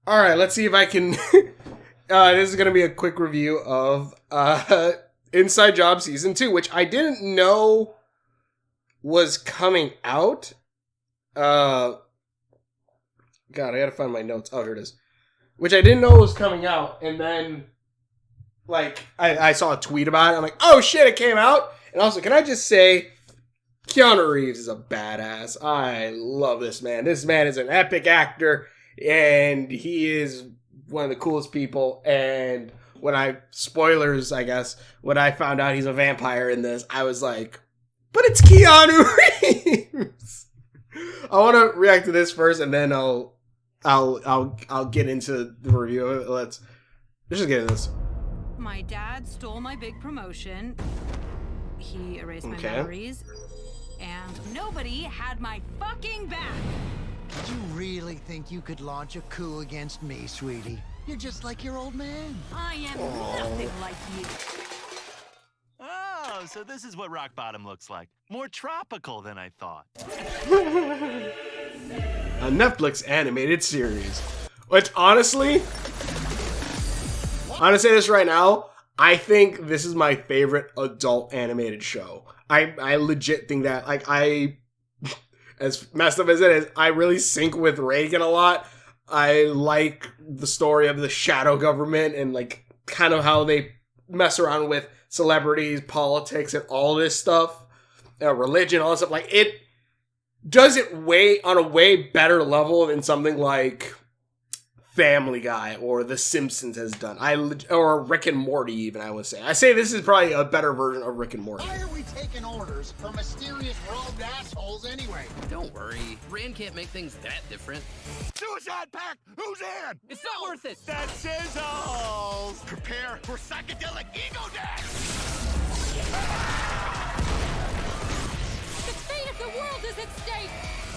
All right, let's see if I can. This is going to be a quick review of Inside Job Season 2, which I didn't know was coming out. God, I got to find my notes. Oh, here it is. Which I didn't know was coming out. And then, like, I saw a tweet about it. I'm like, oh shit, it came out. And also, can I just say, Keanu Reeves is a badass. I love this man. This man is an epic actor. And he is one of the coolest people. And spoilers, I guess, when I found out he's a vampire in this, I was like, but it's Keanu Reeves. I want to react to this first, and then I'll get into the review of it. Let's just get into this. My dad stole my big promotion. He erased my memories. And nobody had my fucking back. Did you really think you could launch a coup against me, sweetie? You're just like your old man. I am nothing like you. Oh, so this is what rock bottom looks like. More tropical than I thought. A Netflix animated series. Which, honestly, I'm gonna say this right now, I think this is my favorite adult animated show. I legit think that, like, as messed up as it is, I really sync with Reagan a lot. I like the story of the shadow government and, like, kind of how they mess around with celebrities, politics, and all this stuff. Religion, all this stuff. Like, it does it on a way better level than something like Family Guy or The Simpsons has done. Or Rick and Morty, even, I would say. I say this is probably a better version of Rick and Morty. Why are we taking orders from mysterious rogue assholes anyway? Don't worry. Rand can't make things that different. Suicide Pact! Who's in? It's not worth it. That's sizzles! Prepare for psychedelic ego death! The fate of the world is at stake.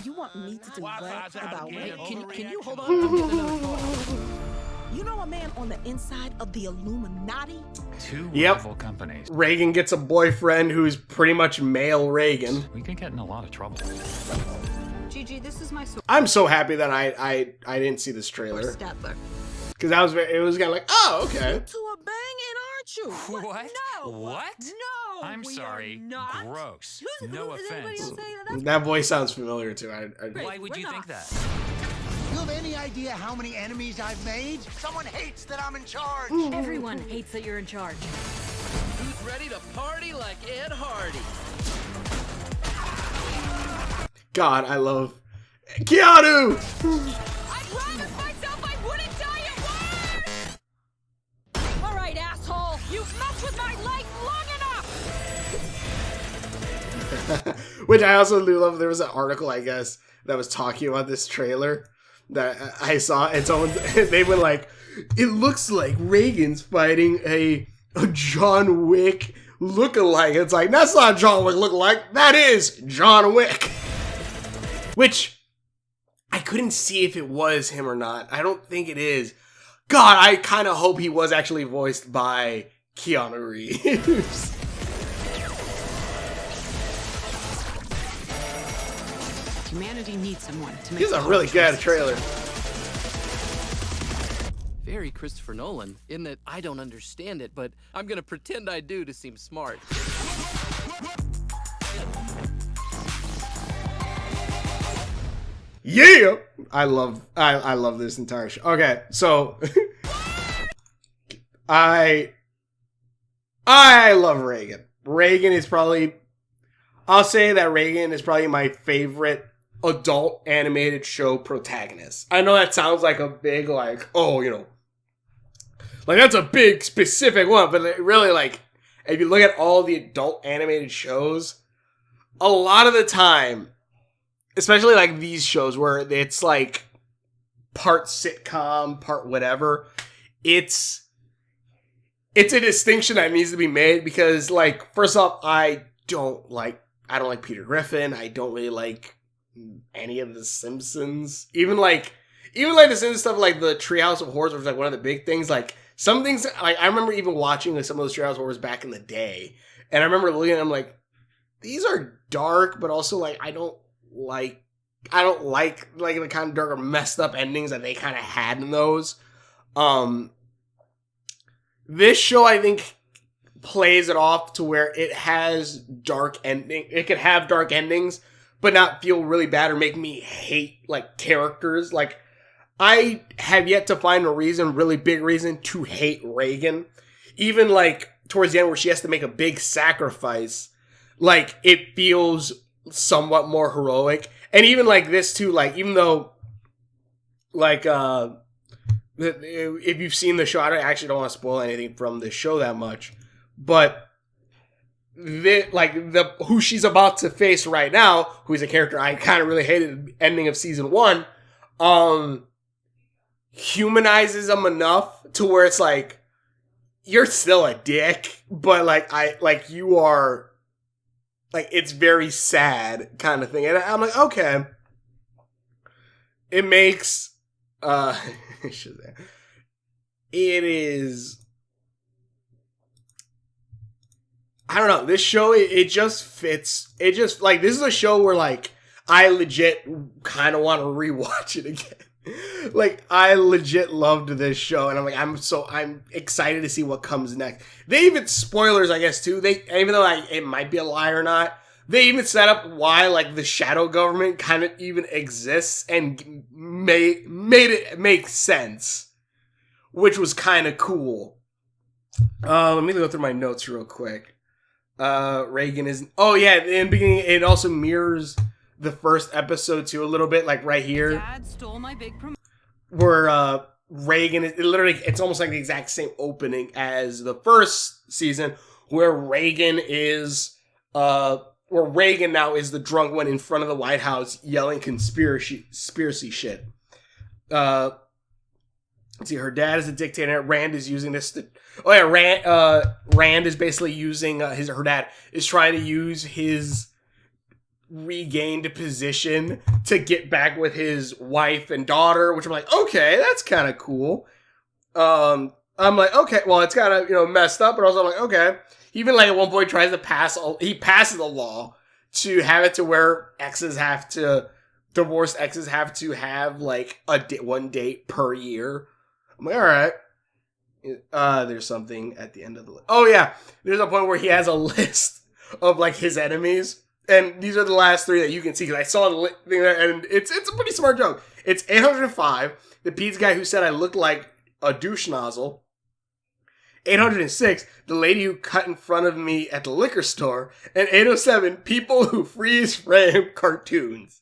You want me to do what about again. what? Can you hold on? I'm getting another call. You know a man on the inside of the Illuminati? Two Yep. rival companies. Reagan gets a boyfriend who's pretty much male Reagan. We could get in a lot of trouble. Gigi, this is my sword. I'm so happy that I didn't see this trailer. Stepler. Because it was kind of like, oh, okay. To a banging, aren't you? What? No. What? No. I'm we sorry. Are not. Gross. Is No anybody offense. else saying that? That voice sounds familiar too. Why would We're you not. think that? You have any idea how many enemies I've made? Someone hates that I'm in charge. Everyone hates that you're in charge. Who's ready to party like Ed Hardy? God, I love Keanu. I promised myself I wouldn't die at work! Alright, asshole! You've messed with my life long enough! Which I also do love. There was an article, I guess, that was talking about this trailer that I saw, and someone they were like, "It looks like Reagan's fighting a John Wick lookalike." It's like, that's not John Wick lookalike. That is John Wick. Which I couldn't see if it was him or not. I don't think it is. God, I kind of hope he was actually voiced by Keanu Reeves. Humanity needs someone to make This is a really good trailer. Very Christopher Nolan, in that I don't understand it, but I'm gonna pretend I do to seem smart. Yeah, I love this entire show. Okay, so I love Reagan. I'll say that Reagan is probably my favorite adult animated show protagonist. I know that sounds like a big, like, oh, you know, like that's a big specific one, but really, like, if you look at all the adult animated shows, a lot of the time, especially like these shows where it's like part sitcom, part whatever, it's a distinction that needs to be made because, like, first off, I don't like Peter Griffin. I don't really like any of the Simpsons. Even like the Simpsons stuff, like the Treehouse of Horrors was like one of the big things. Like some things, like I remember even watching like some of those Treehouse of Horrors back in the day, and I remember looking at them like, these are dark, but also like I don't like I don't like the kind of darker, messed up endings that they kind of had in those. This show, I think, plays it off to where it has dark ending. It can have dark endings, but not feel really bad or make me hate like characters. Like, I have yet to find a really big reason to hate Reagan. Even like towards the end where she has to make a big sacrifice, like it feels somewhat more heroic. And even like this too, like even though like if you've seen the show, I actually don't want to spoil anything from the show that much, but who she's about to face right now, who is a character I kind of really hated at the ending of season 1, humanizes him enough to where it's like, you're still a dick, but you are, like, it's very sad kind of thing. And I'm like, okay. It makes, it is, I don't know, this show, it just fits, it just, like, this is a show where, like, I legit kind of want to rewatch it again. Like, I legit loved this show, and I'm excited to see what comes next. They even, spoilers, I guess, too, even though it might be a lie or not, they even set up why, like, the shadow government kind of even exists and made it make sense, which was kind of cool. Let me go through my notes real quick. Reagan is, oh yeah, in the beginning, it also mirrors the first episode too a little bit, like right here. Dad stole my big where Reagan is literally, it's almost like the exact same opening as the first season, where Reagan now is the drunk one in front of the White House yelling conspiracy shit. Let's see, her dad is a dictator. Rand is using this to, Rand is basically using her dad is trying to use his regained position to get back with his wife and daughter, which I'm like, okay, that's kind of cool. I'm like, okay, well, it's kind of, messed up, but also I'm like, okay. Even like at one point tries to passes a law to have it to where divorced exes have to have like one date per year. I'm like, all right. There's something at the end of the list. Oh yeah, there's a point where he has a list of like his enemies. And these are the last 3 that you can see, because I saw the thing there, and it's a pretty smart joke. It's 805, the pizza guy who said I looked like a douche nozzle. 806, the lady who cut in front of me at the liquor store. And 807, people who freeze frame cartoons.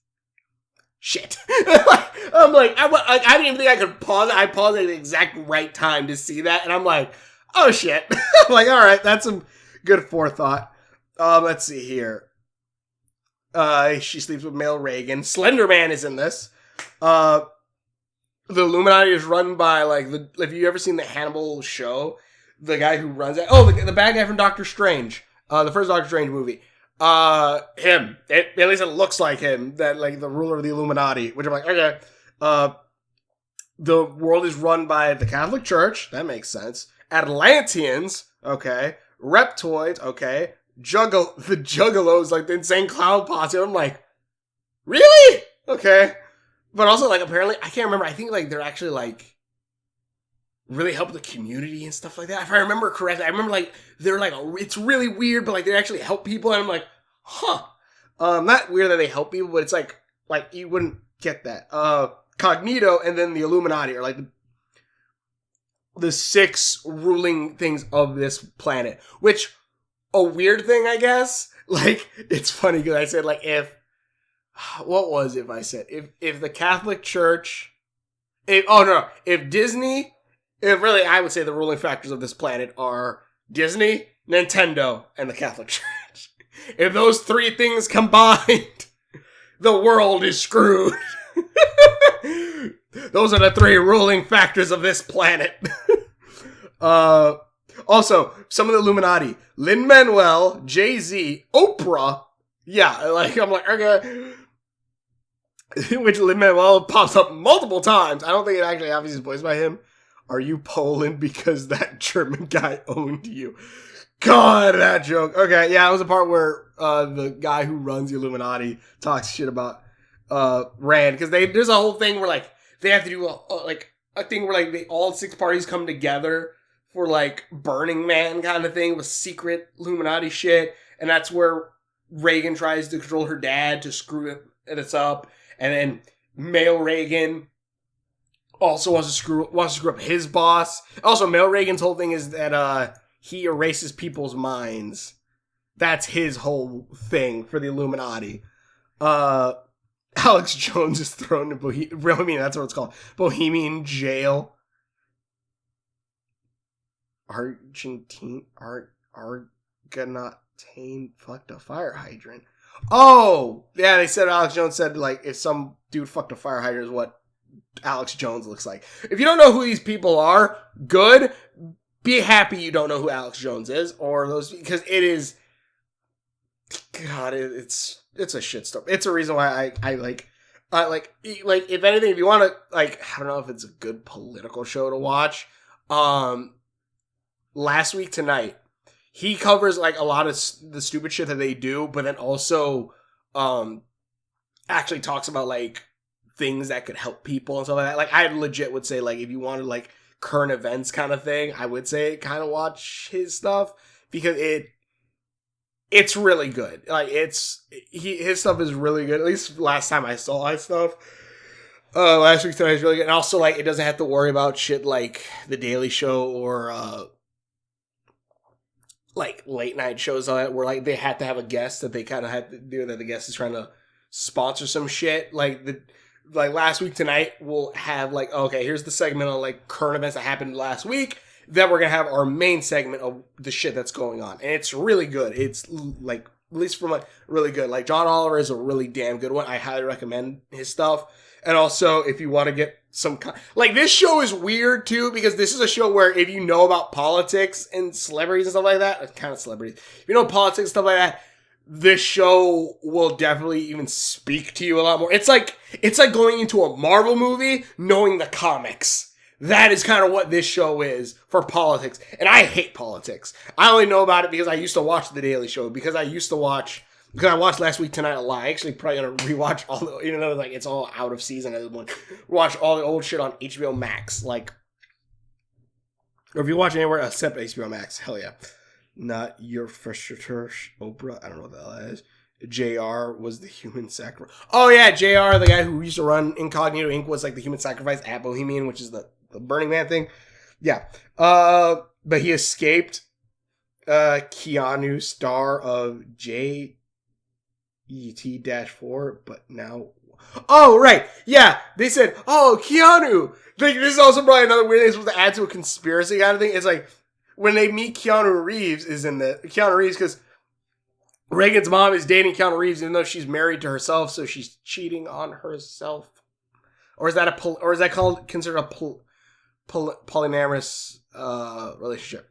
Shit. I'm like, I didn't even think I could pause it. I paused at the exact right time to see that, and I'm like, oh shit. I'm like, alright, that's some good forethought. Let's see here. She sleeps with male Reagan. Slender Man is in this. The Illuminati is run by, like, if you've ever seen the Hannibal show, the guy who runs it. Oh, the bad guy from Doctor Strange. The first Doctor Strange movie. Him. At least it looks like him. That, like, the ruler of the Illuminati. Which I'm like, okay. The world is run by the Catholic Church. That makes sense. Atlanteans. Okay. Reptoids. Okay. The Juggalos, like the Insane Clown Posse. I'm like, really? Okay. But also, like, apparently, I can't remember. I think, like, they're actually, like, really help the community and stuff like that. If I remember correctly, I remember, like, they're, like, it's really weird, but, like, they actually help people. And I'm like, huh. Not weird that they help people, but it's, like, you wouldn't get that. Cognito and then the Illuminati are, like, the 6 ruling things of this planet. Which, a weird thing, I guess. Like, it's funny because I said, like, if the Catholic Church, if Disney, I would say the ruling factors of this planet are Disney, Nintendo, and the Catholic Church. If those 3 things combined, the world is screwed. Those are the 3 ruling factors of this planet. Also, some of the Illuminati, Lin-Manuel, Jay-Z, Oprah. Yeah, like, I'm like, okay. Which Lin-Manuel pops up multiple times. I don't think it actually obviously is voiced by him. Are you Poland because that German guy owned you? God, that joke. Okay, yeah, it was a part where the guy who runs the Illuminati talks shit about Rand, because there's a whole thing where like they have to do a thing where like all 6 parties come together for like Burning Man kind of thing with secret Illuminati shit, and that's where Reagan tries to control her dad to screw it up, and then male Reagan also wants to screw up his boss. Also, male Reagan's whole thing is that he erases people's minds. That's his whole thing for the Illuminati. Alex Jones is thrown to Bohemian. That's what it's called. Bohemian jail. Argentine. Argonautain fucked a fire hydrant. Oh! Yeah, they said Alex Jones said, like, if some dude fucked a fire hydrant is what Alex Jones looks like. If you don't know who these people are, good. Be happy you don't know who Alex Jones is. Or those, because it is... God, it's a shitstorm. It's a reason why I like, if anything, if you want to, like, I don't know if it's a good political show to watch. Last Week Tonight, he covers, like, a lot of the stupid shit that they do, but then also, actually talks about, like, things that could help people and stuff like that. Like, I legit would say, like, if you wanted, like, current events kind of thing, I would say kind of watch his stuff, because it's really good. Like, his stuff is really good. At least last time I saw his stuff. Last Week Tonight is really good. And also, like, it doesn't have to worry about shit like The Daily Show or, like, late night shows on it where, like, they had to have a guest that they kind of had to do, that the guest is trying to sponsor some shit. Like, Last Week Tonight will have, like, okay, here's the segment on, like, current events that happened last week. Then we're going to have our main segment of the shit that's going on. And it's really good. It's, like, at least from, like, really good. Like, John Oliver is a really damn good one. I highly recommend his stuff. And also, if you want to get some... Like, this show is weird, too, because this is a show where if you know about politics and celebrities and stuff like that, kind of celebrities, if you know politics and stuff like that, this show will definitely even speak to you a lot more. It's like going into a Marvel movie knowing the comics. That is kind of what this show is for politics. And I hate politics. I only know about it because I used to watch The Daily Show. Because I watched Last Week Tonight a lot. I actually probably going to rewatch all the, even though like it's all out of season at this point, watch all the old shit on HBO Max. Like, or if you watch anywhere except HBO Max, hell yeah. Not your frustrator, Oprah. I don't know what the hell that is. JR was the human sacrifice. Oh yeah, JR, the guy who used to run Incognito Inc. was like the human sacrifice at Bohemian, which is the Burning Man thing. Yeah. But he escaped. Keanu, star of JET-4, but now... Oh, right. Yeah. They said, oh, Keanu. Like, this is also probably another weird thing supposed to add to a conspiracy kind of thing. It's like, when they meet Keanu Reeves, because Reagan's mom is dating Keanu Reeves, even though she's married to herself, so she's cheating on herself. Or is that considered a polyamorous relationship?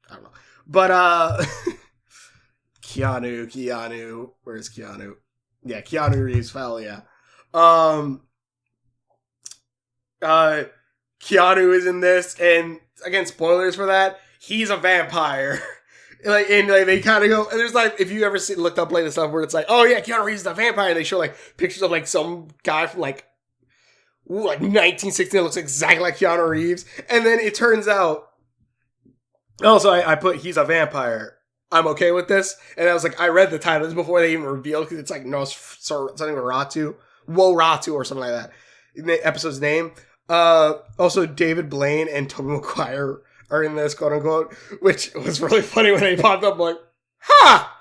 I don't know. But Keanu, where's Keanu? Yeah, Keanu Reeves, hell yeah. Keanu is in this, and again, spoilers for that. He's a vampire. Like, and like they kind of go, and there's like, if you ever looked up latest stuff where it's like, oh yeah, Keanu Reeves is a vampire, and they show like pictures of like some guy from like 1960 that looks exactly like Keanu Reeves, and then it turns out, also I put he's a vampire. I'm okay with this, and I was like, I read the title before they even revealed, because it's like something with Ratu, Ratu or something like that. The episode's name. Also David Blaine and Tobey Maguire are in this, quote unquote, which was really funny when they popped up. I'm like, ha!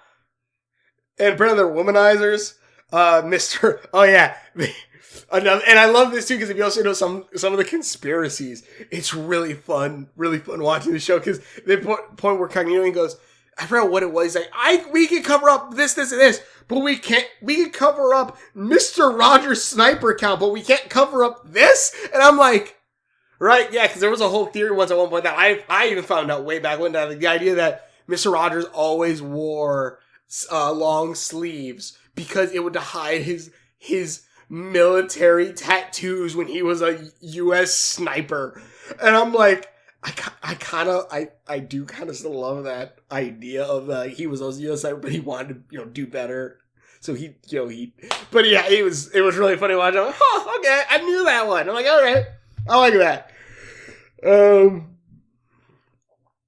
And apparently they're womanizers. Oh yeah. And I love this too, because if you also know some of the conspiracies, it's really fun watching the show, because the point where Cognito goes, I forgot what it was. He's like, we can cover up this, and this, but we can cover up Mr. Rogers' sniper count, but we can't cover up this? And I'm like, right, yeah, because there was a whole theory once at one point that I even found out way back when, that the idea that Mr. Rogers always wore long sleeves because it would hide his military tattoos when he was a U.S. sniper. And I'm like, I do kind of still love that idea of he was a U.S. sniper, but he wanted to do better. So but yeah, it was really funny watching. I'm like, oh, okay, I knew that one. I'm like, all right, I like that.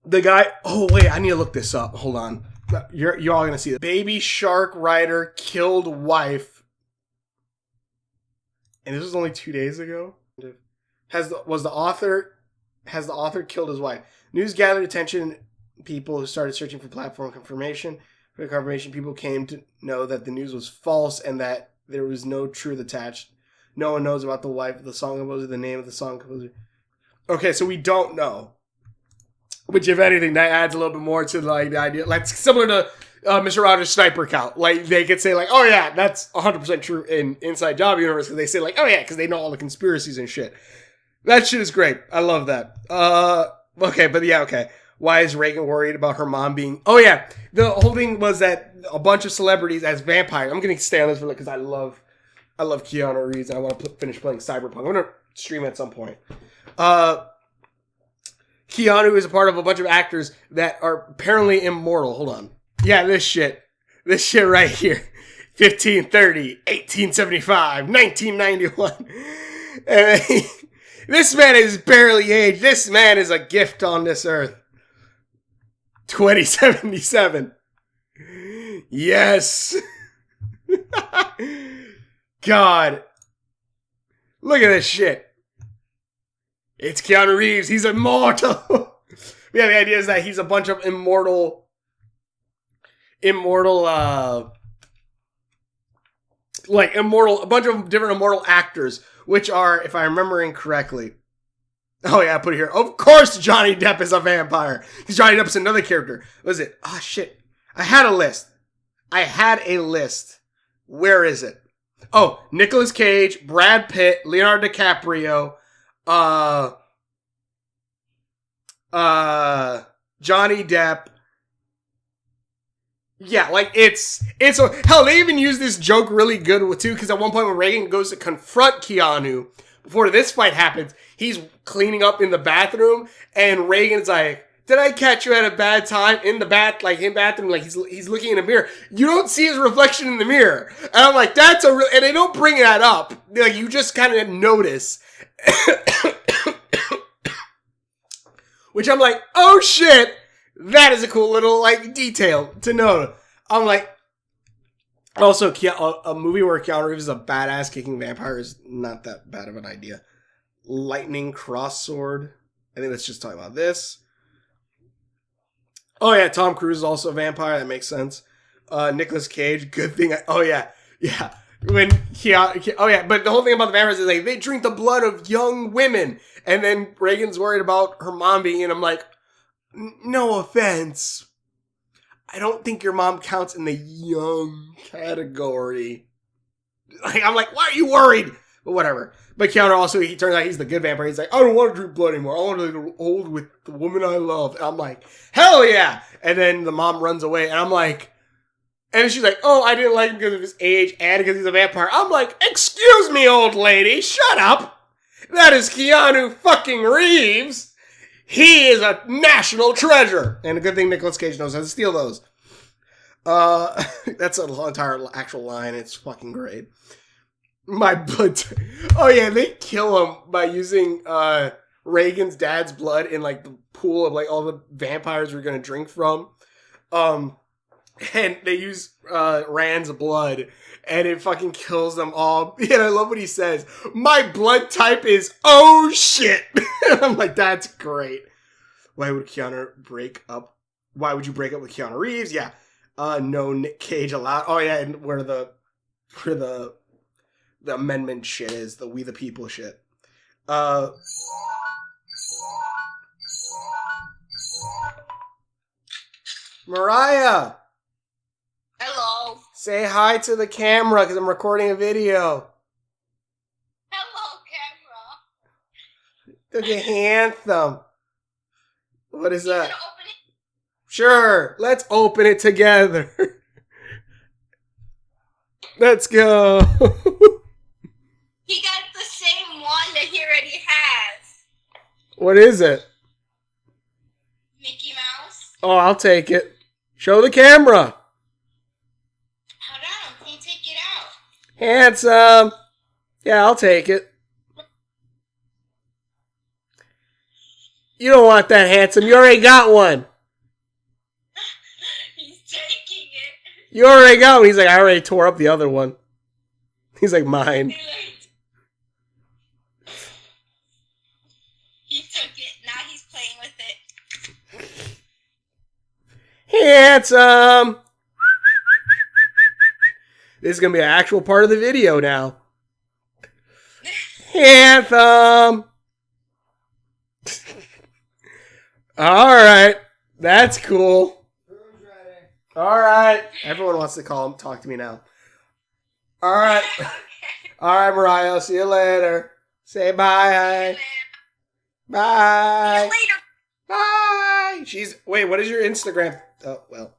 The guy. Oh wait, I need to look this up. Hold on. You're all gonna see it. Baby Shark Rider killed wife, and this was only 2 days ago. Has the author killed his wife? News gathered attention. People who started searching for platform confirmation. For the confirmation, people came to know that the news was false and that there was no truth attached. No one knows about the wife of the song composer, the name of the song composer. Okay, so we don't know. Which, if anything, that adds a little bit more to like the idea. Like similar to Mr. Rogers' sniper count. Like they could say like, oh yeah, that's 100% true in Inside Job universe. Because they say like, oh yeah, because they know all the conspiracies and shit. That shit is great. I love that. Okay, but yeah, okay. Why is Reagan worried about her mom being... Oh, yeah. The whole thing was that a bunch of celebrities as vampires... I'm going to stay on this for because I love Keanu Reeves and I want to finish playing Cyberpunk. I'm going to stream at some point. Keanu is a part of a bunch of actors that are apparently immortal. Hold on. Yeah, this shit. This shit right here. 1530, 1875, 1991. And this man is barely aged. This man is a gift on this earth. 2077. Yes. God. Look at this shit. It's Keanu Reeves. He's immortal. Yeah, the idea is that he's a bunch of immortal, a bunch of different immortal actors, which are, if I'm remembering correctly, oh yeah, I put it here. Of course Johnny Depp is a vampire. Because Johnny Depp is another character. What is it? Oh shit. I had a list. Where is it? Oh, Nicolas Cage, Brad Pitt, Leonardo DiCaprio, Johnny Depp. Yeah, like it's hell, they even use this joke really good too, because at one point when Reagan goes to confront Keanu, before this fight happens, he's cleaning up in the bathroom, and Reagan's like, did I catch you at a bad time? In the bathroom, like he's looking in a mirror. You don't see his reflection in the mirror. And I'm like, that's and they don't bring that up. Like, you just kind of notice. Which I'm like, oh shit, that is a cool little, like, detail to know. I'm like, also, a movie where Keanu Reeves is a badass kicking vampire is not that bad of an idea. Lightning Cross Sword. I think that's just talking about this. Oh yeah, Tom Cruise is also a vampire. That makes sense. Nicolas Cage, good thing. Oh yeah. When oh yeah, but the whole thing about the vampires is like they drink the blood of young women, and then Reagan's worried about her mom being in. I'm like, no offense, I don't think your mom counts in the young category. Like, I'm like, why are you worried? But whatever. But Keanu also, he turns out he's the good vampire. He's like, I don't want to drink blood anymore. I want to get old with the woman I love. And I'm like, hell yeah. And then the mom runs away. And I'm like, and she's like, oh, I didn't like him because of his age and because he's a vampire. I'm like, excuse me, old lady. Shut up. That is Keanu fucking Reeves. He is a national treasure. And a good thing Nicolas Cage knows how to steal those. That's an entire actual line. It's fucking great. My blood. Oh yeah, they kill him by using Reagan's dad's blood in like the pool of like all the vampires we're gonna drink from. And they use Rand's blood, and it fucking kills them all. And I love what he says. My blood type is oh shit. I'm like, that's great. Why would Keanu break up? Why would you break up with Keanu Reeves? Yeah. No Nick Cage allowed. Oh yeah, and where the amendment shit is, the We the People shit. Mariah! Hello. Say hi to the camera, because I'm recording a video. Hello, camera. Look at Anthem. What is that? Open it? Sure, let's open it together. Let's go. He got the same one that he already has. What is it? Mickey Mouse. Oh, I'll take it. Show the camera. Hold on. Can you take Handsome. Yeah, I'll take it. You don't want that, handsome. You already got one. He's taking it. You already got one. He's like, I already tore up the other one. He's like, mine. He took it. Now he's playing with it. Handsome. This is going to be an actual part of the video now. Handsome. Alright. That's cool. Alright. Everyone wants to talk to me now. Alright. Alright, Mariah. See you later. Say bye. Bye. See you later. Bye. Wait, what is your Instagram? Oh, well.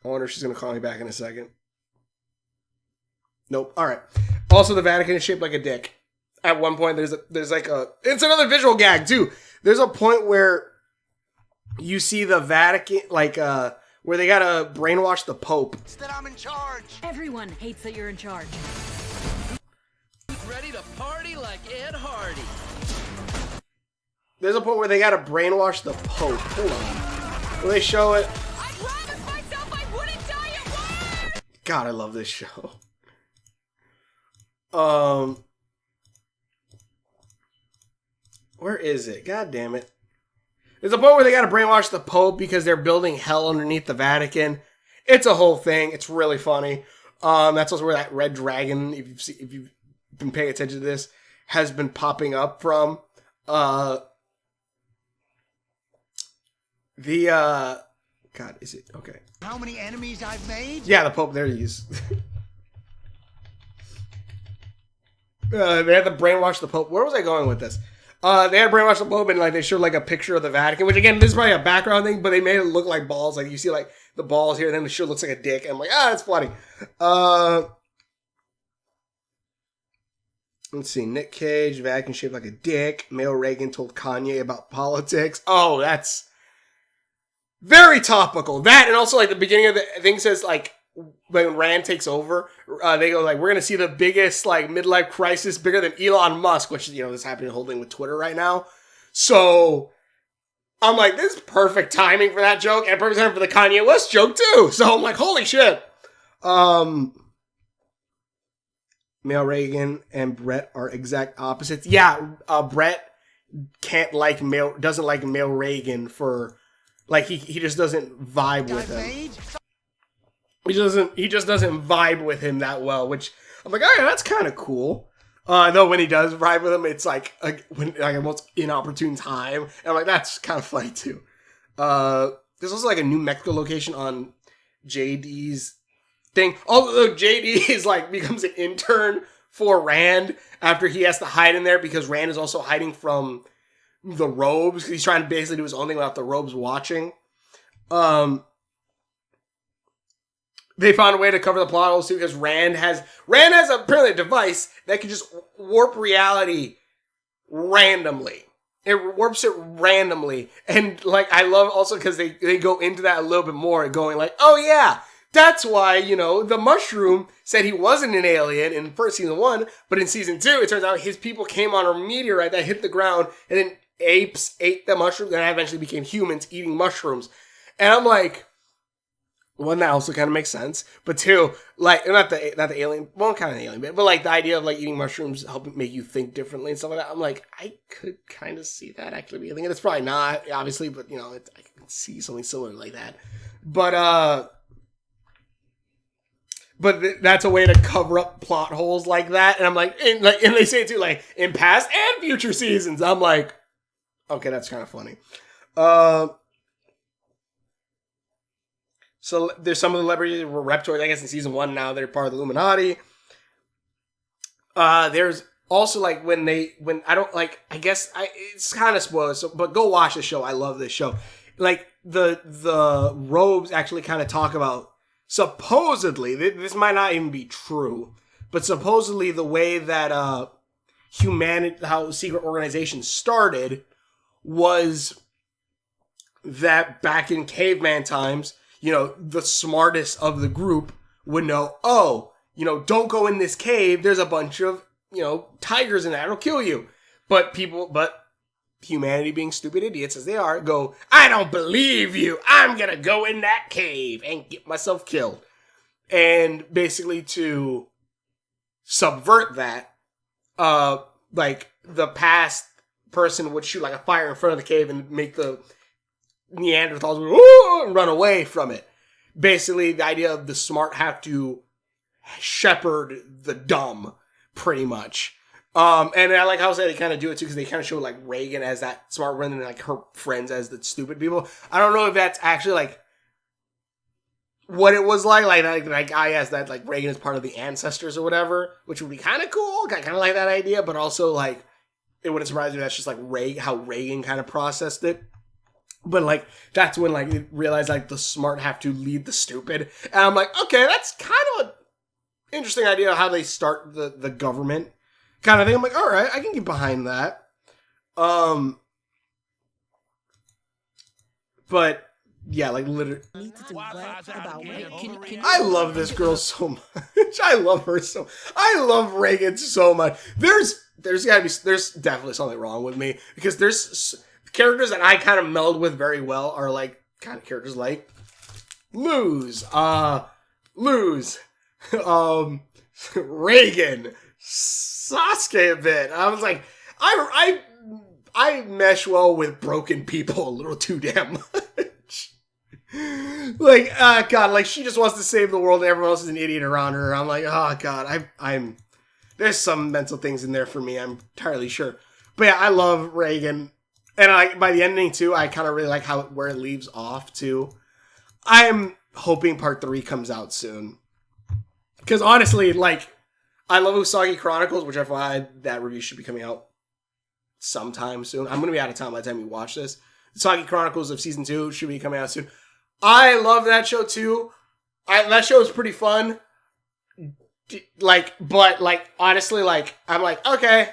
I wonder if she's going to call me back in a second. Nope. Alright. Also, the Vatican is shaped like a dick. At one point, there's like a... It's another visual gag, too. There's a point where you see the Vatican, like, where they gotta brainwash the Pope. It's that I'm in charge. Everyone hates that you're in charge. Who's ready to party like Ed Hardy? There's a point where they gotta brainwash the Pope. Hold on. Will they show it? I promised myself I wouldn't die at work! God, I love this show. Where is it? God damn it. There's a point where they gotta brainwash the Pope because they're building hell underneath the Vatican. It's a whole thing. It's really funny. That's also where that red dragon, if you've been paying attention to this, has been popping up from. God, is it? Okay. How many enemies I've made? Yeah, the Pope, there he is. They had to brainwash the Pope. Where was I going with this? They had to brainwash the Pope and like they showed like a picture of the Vatican, which again, this is probably a background thing, but they made it look like balls. Like you see like the balls here, and then the shirt looks like a dick. And I'm like, that's funny. Let's see. Nick Cage, Vatican shaped like a dick. Mayo Reagan told Kanye about politics. Oh, that's very topical. That and also like the beginning of the thing says like when Rand takes over, they go like, we're gonna see the biggest like midlife crisis, bigger than Elon Musk, which you know is happening holding with Twitter right now. So I'm like, this is perfect timing for that joke and perfect timing for the Kanye West joke too. So I'm like, holy shit. Mail Reagan and Brett are exact opposites. Yeah, Brett doesn't like Mail Reagan for like he just doesn't vibe with him. He just doesn't vibe with him that well, which I'm like, oh yeah, that's kind of cool. Though when he does vibe with him, it's like a most inopportune time. And I'm like, that's kind of funny too. There's also like a New Mexico location on JD's thing. Although JD is like becomes an intern for Rand after he has to hide in there because Rand is also hiding from the robes. He's trying to basically do his own thing without the robes watching. They found a way to cover the plot holes too because Rand has apparently a device that can just warp reality randomly. It warps it randomly. And like I love also because they go into that a little bit more, going like, oh yeah, that's why, you know, the mushroom said he wasn't an alien in first season 1, but in season 2, it turns out his people came on a meteorite that hit the ground and then apes ate the mushroom and eventually became humans eating mushrooms. And I'm like, one, that also kind of makes sense, but two, like not the alien, well, kind of an alien bit, but like the idea of like eating mushrooms helping make you think differently and stuff like that. I'm like, I could kind of see that actually be a thing, and it's probably not, obviously, but you know, I can see something similar like that. But that's a way to cover up plot holes like that, and I'm like, and they say it too, like in past and future seasons. I'm like, okay, that's kind of funny. So there's some of the celebrities were Reptoids, I guess, in season 1 now. They're part of the Illuminati. There's also, like, it's kind of spoiled, so, but go watch the show. I love this show. Like, the robes actually kind of talk about, supposedly, this might not even be true, but supposedly the way that how secret organizations started was that back in caveman times, you know, the smartest of the group would know, oh, you know, don't go in this cave. There's a bunch of, you know, tigers in there. It'll kill you. But humanity, being stupid idiots as they are, go, I don't believe you. I'm going to go in that cave and get myself killed. And basically to subvert that, like the past person would shoot like a fire in front of the cave and make the Neanderthals run away from it. Basically, the idea of the smart have to shepherd the dumb, pretty much. And I like how they kind of do it too, because they kind of show like Reagan as that smart one and like her friends as the stupid people. I don't know if that's actually like what it was like I asked that like Reagan is part of the ancestors or whatever, which would be kind of cool. I kind of like that idea, but also like it wouldn't surprise me. That's just like how Reagan kind of processed it. But like that's when like you realize like the smart have to lead the stupid, and I'm like, okay, that's kind of an interesting idea of how they start the government kind of thing. I'm like, all right, I can get behind that. But yeah, like literally, I love this girl so much. I love her so. I love Reagan so much. There's definitely something wrong with me, because there's characters that I kind of meld with very well are like kind of characters like Luz, Reagan, Sasuke a bit. I was like, I mesh well with broken people a little too damn much. Like, God, like she just wants to save the world and everyone else is an idiot around her. I'm like, oh God, I'm there's some mental things in there for me, I'm entirely sure. But yeah, I love Reagan. And by the ending too, I kind of really like where it leaves off too. I'm hoping part 3 comes out soon. Because honestly, like, I love Usagi Chronicles, which I find that review should be coming out sometime soon. I'm going to be out of town by the time you watch this. Usagi Chronicles of Season 2 should be coming out soon. I love that show too. That show is pretty fun. But honestly, I'm like, okay,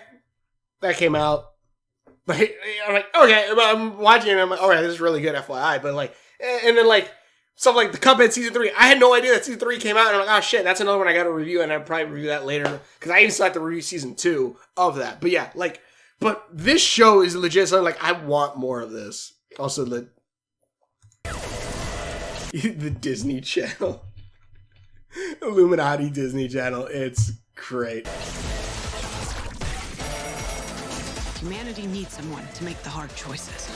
that came out. Like, I'm like, okay, I'm watching it and I'm like, alright, this is really good, FYI. But and then stuff like the Cuphead Season 3. I had no idea that Season 3 came out, and I'm like, oh shit, that's another one I gotta review, and I'll probably review that later. Because I even still have to review Season 2 of that. But yeah, but this show is legit, so I want more of this. Also, the Disney Channel. Illuminati Disney Channel. It's great. Humanity needs someone to make the hard choices.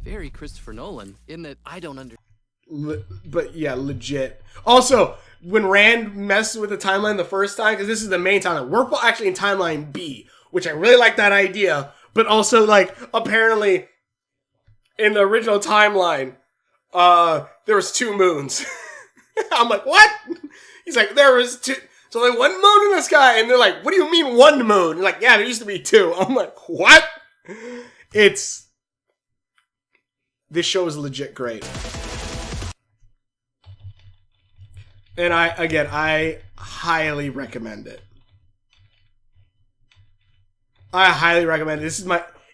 Very Christopher Nolan, in that I don't understand. But yeah, legit. Also, when Rand messed with the timeline the first time, because this is the main timeline, we're actually in timeline B, which I really like that idea. But also, apparently, in the original timeline, there was 2 moons. I'm like, what? He's like, there was 2. So only 1 moon in the sky, and they're like, what do you mean 1 moon? Like, yeah, there used to be 2. I'm like, what? This show is legit great. And I highly recommend it. I highly recommend it.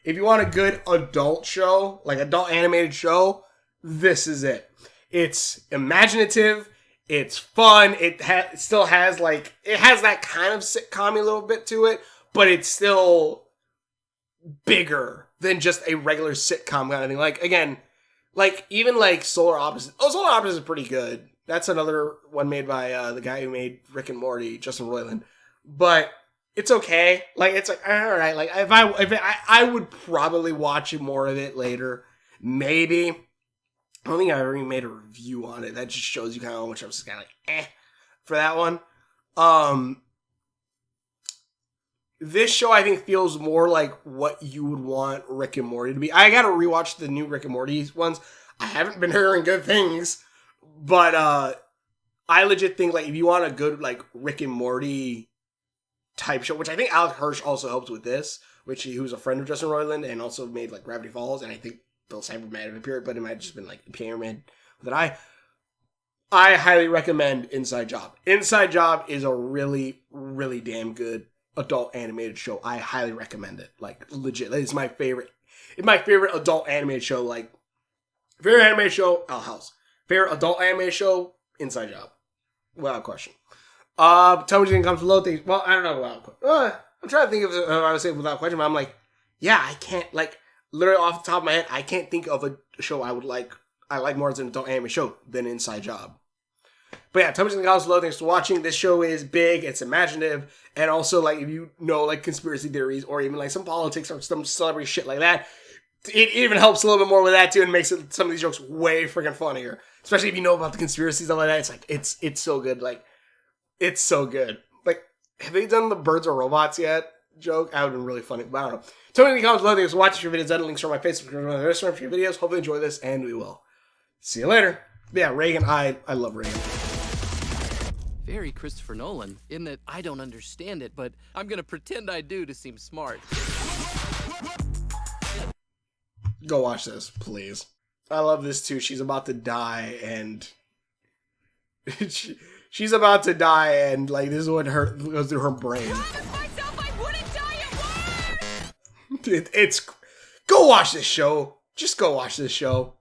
If you want a good adult show, like adult animated show, this is it. It's imaginative. It's fun. It still has it has that kind of sitcom-y little bit to it, but it's still bigger than just a regular sitcom kind of thing. Even Solar Opposites. Oh, Solar Opposites is pretty good. That's another one made by the guy who made Rick and Morty, Justin Roiland. But it's okay. It's all right. If I would probably watch more of it later. Maybe. I don't think I ever even made a review on it. That just shows you kind of how much I was just kind of for that one. This show, I think, feels more like what you would want Rick and Morty to be. I gotta rewatch the new Rick and Morty ones. I haven't been hearing good things, but I legit think if you want a good Rick and Morty type show, which I think Alex Hirsch also helped with this, who's a friend of Justin Roiland and also made Gravity Falls, and I think Bill Cipher might have appeared, but it might have just been Pyramid with an I highly recommend Inside Job. Inside Job is a really, really damn good adult animated show. I highly recommend it. Legit. It's my favorite. It's my favorite adult animated show. Favorite animated show, Owl House. Favorite adult anime show? Inside Job. Without question. Tell me what you think comes below things. Well, I don't know. I'm trying to think of I would say without question, but I'm like, yeah, I can't, like, literally off the top of my head, I can't think of a show I like more as an adult anime show than Inside Job. But yeah, tell me what you think comes below. Thanks for watching. This show is big, it's imaginative, and also, like, if you know, like, conspiracy theories or even, like, some politics or some celebrity shit like that, it even helps a little bit more with that, too, and makes some of these jokes way freaking funnier. Especially if you know about the conspiracies, stuff like that. It's like, it's so good. Like, it's so good. Like, have they done the birds or robots yet joke? That would have been really funny, but I don't know. Tell me in the comments below. Thanks for watching your videos. Add links from my Facebook and my Instagram for your videos. Hopefully enjoy this, and we will see you later. But yeah, Reagan, I love Reagan. Very Christopher Nolan, in that I don't understand it, but I'm gonna pretend I do to seem smart. Go watch this, please. I love this too. She's about to die, and she's about to die, and like this is what goes through her brain. It's go watch this show. Just go watch this show.